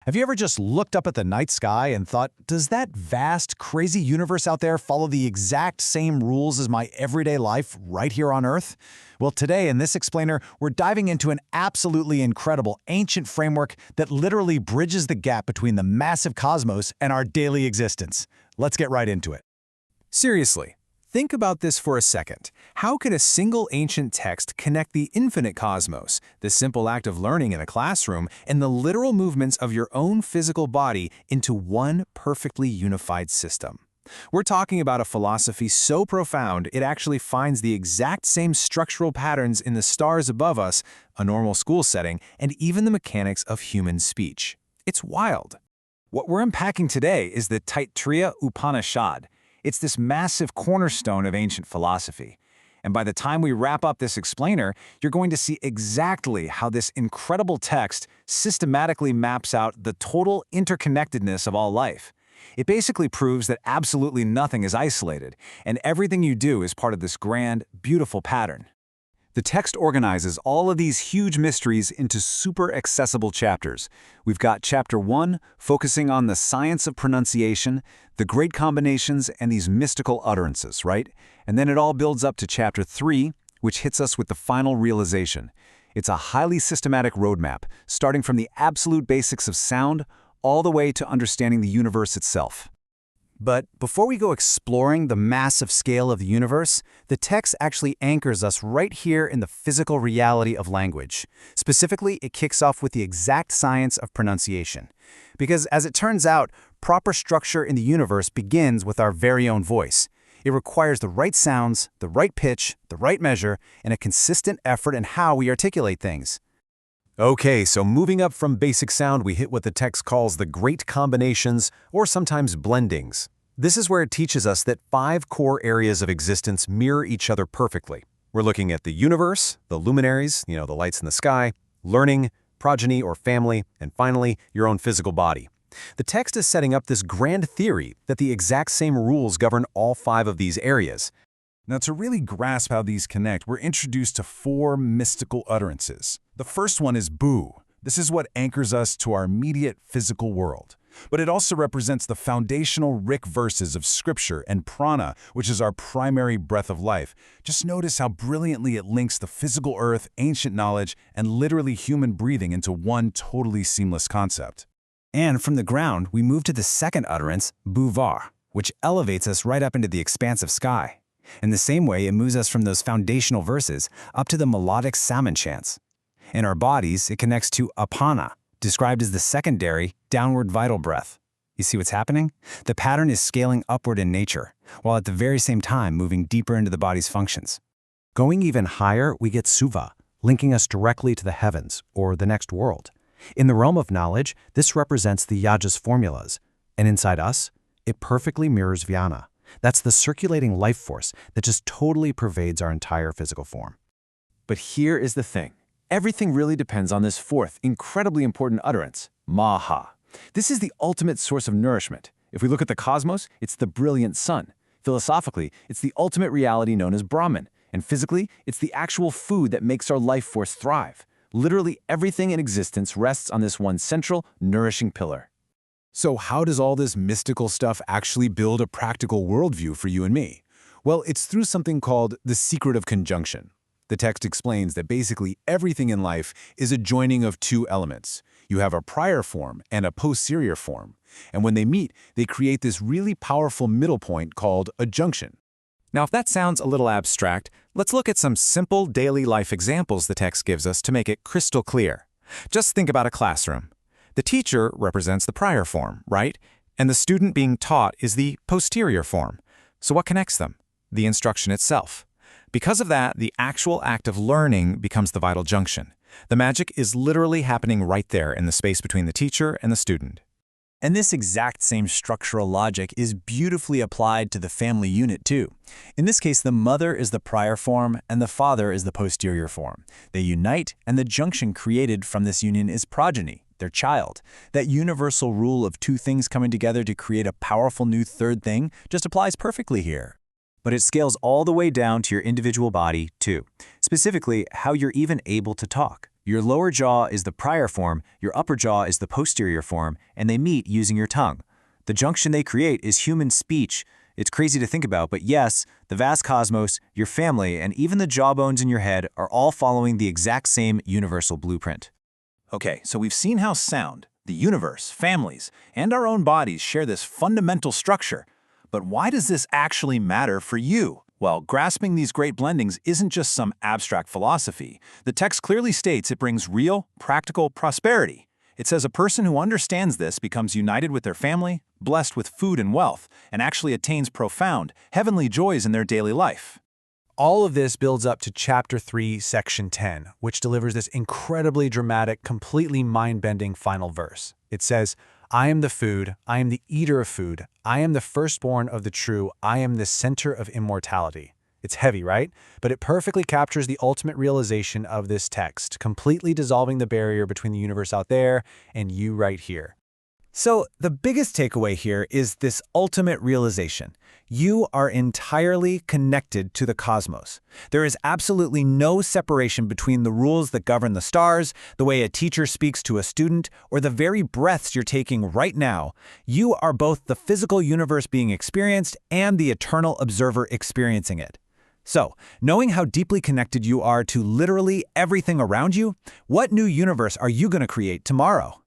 Have you ever just looked up at the night sky and thought, does that vast, crazy universe out there follow the exact same rules as my everyday life right here on Earth? Well, today in this explainer, we're diving into an absolutely incredible ancient framework that literally bridges the gap between the massive cosmos and our daily existence. Let's get right into it. Seriously, think about this for a second. How could a single ancient text connect the infinite cosmos, the simple act of learning in a classroom, and the literal movements of your own physical body into one perfectly unified system? We're talking about a philosophy so profound it actually finds the exact same structural patterns in the stars above us, a normal school setting, and even the mechanics of human speech. It's wild. What we're unpacking today is the Tatriya Upanishad. It's this massive cornerstone of ancient philosophy. And by the time we wrap up this explainer, you're going to see exactly how this incredible text systematically maps out the total interconnectedness of all life. It basically proves that absolutely nothing is isolated, and everything you do is part of this grand, beautiful pattern. The text organizes all of these huge mysteries into super accessible chapters. We've got Chapter 1 focusing on the science of pronunciation, the great combinations, and these mystical utterances, right? And then it all builds up to Chapter 3, which hits us with the final realization. It's a highly systematic roadmap, starting from the absolute basics of sound all the way to understanding the universe itself. But before we go exploring the massive scale of the universe, the text actually anchors us right here in the physical reality of language. Specifically, it kicks off with the exact science of pronunciation. Because as it turns out, proper structure in the universe begins with our very own voice. It requires the right sounds, the right pitch, the right measure, and a consistent effort in how we articulate things. Okay, so moving up from basic sound, we hit what the text calls the great combinations, or sometimes blendings. This is where it teaches us that 5 core areas of existence mirror each other perfectly. We're looking at the universe, the luminaries, the lights in the sky, learning, progeny or family, and finally, your own physical body. The text is setting up this grand theory that the exact same rules govern all 5 of these areas. Now, to really grasp how these connect, we're introduced to 4 mystical utterances. The first one is Bu. This is what anchors us to our immediate physical world. But it also represents the foundational Rik verses of Scripture and prana, which is our primary breath of life. Just notice how brilliantly it links the physical earth, ancient knowledge, and literally human breathing into one totally seamless concept. And from the ground, we move to the second utterance, Buvar, which elevates us right up into the expansive sky. In the same way, it moves us from those foundational verses up to the melodic salmon chants. In our bodies, it connects to Apana, described as the secondary, downward vital breath. You see what's happening? The pattern is scaling upward in nature, while at the very same time moving deeper into the body's functions. Going even higher, we get Suva, linking us directly to the heavens, or the next world. In the realm of knowledge, this represents the Yaja's formulas, and inside us, it perfectly mirrors Vyana. That's the circulating life force that just totally pervades our entire physical form. But here is the thing. Everything really depends on this fourth, incredibly important utterance, Maha. This is the ultimate source of nourishment. If we look at the cosmos, it's the brilliant sun. Philosophically, it's the ultimate reality known as Brahman. And physically, it's the actual food that makes our life force thrive. Literally everything in existence rests on this one central, nourishing pillar. So how does all this mystical stuff actually build a practical worldview for you and me? Well, it's through something called the secret of conjunction. The text explains that basically everything in life is a joining of 2 elements. You have a prior form and a posterior form. And when they meet, they create this really powerful middle point called a junction. Now, if that sounds a little abstract, let's look at some simple daily life examples the text gives us to make it crystal clear. Just think about a classroom. The teacher represents the prior form, right? And the student being taught is the posterior form. So what connects them? The instruction itself. Because of that, the actual act of learning becomes the vital junction. The magic is literally happening right there in the space between the teacher and the student. And this exact same structural logic is beautifully applied to the family unit too. In this case, the mother is the prior form and the father is the posterior form. They unite, and the junction created from this union is progeny, their child. That universal rule of 2 things coming together to create a powerful new third thing just applies perfectly here. But it scales all the way down to your individual body too. Specifically, how you're even able to talk. Your lower jaw is the prior form, your upper jaw is the posterior form, and they meet using your tongue. The junction they create is human speech. It's crazy to think about, but yes, the vast cosmos, your family, and even the jawbones in your head are all following the exact same universal blueprint. Okay, so we've seen how sound, the universe, families, and our own bodies share this fundamental structure. But why does this actually matter for you? Well, grasping these great blendings isn't just some abstract philosophy. The text clearly states it brings real, practical prosperity. It says a person who understands this becomes united with their family, blessed with food and wealth, and actually attains profound, heavenly joys in their daily life. All of this builds up to Chapter 3, Section 10, which delivers this incredibly dramatic, completely mind-bending final verse. It says, I am the food, I am the eater of food, I am the firstborn of the true, I am the center of immortality. It's heavy, right? But it perfectly captures the ultimate realization of this text, completely dissolving the barrier between the universe out there and you right here. So, the biggest takeaway here is this ultimate realization. You are entirely connected to the cosmos. There is absolutely no separation between the rules that govern the stars, the way a teacher speaks to a student, or the very breaths you're taking right now. You are both the physical universe being experienced and the eternal observer experiencing it. So, knowing how deeply connected you are to literally everything around you, what new universe are you going to create tomorrow?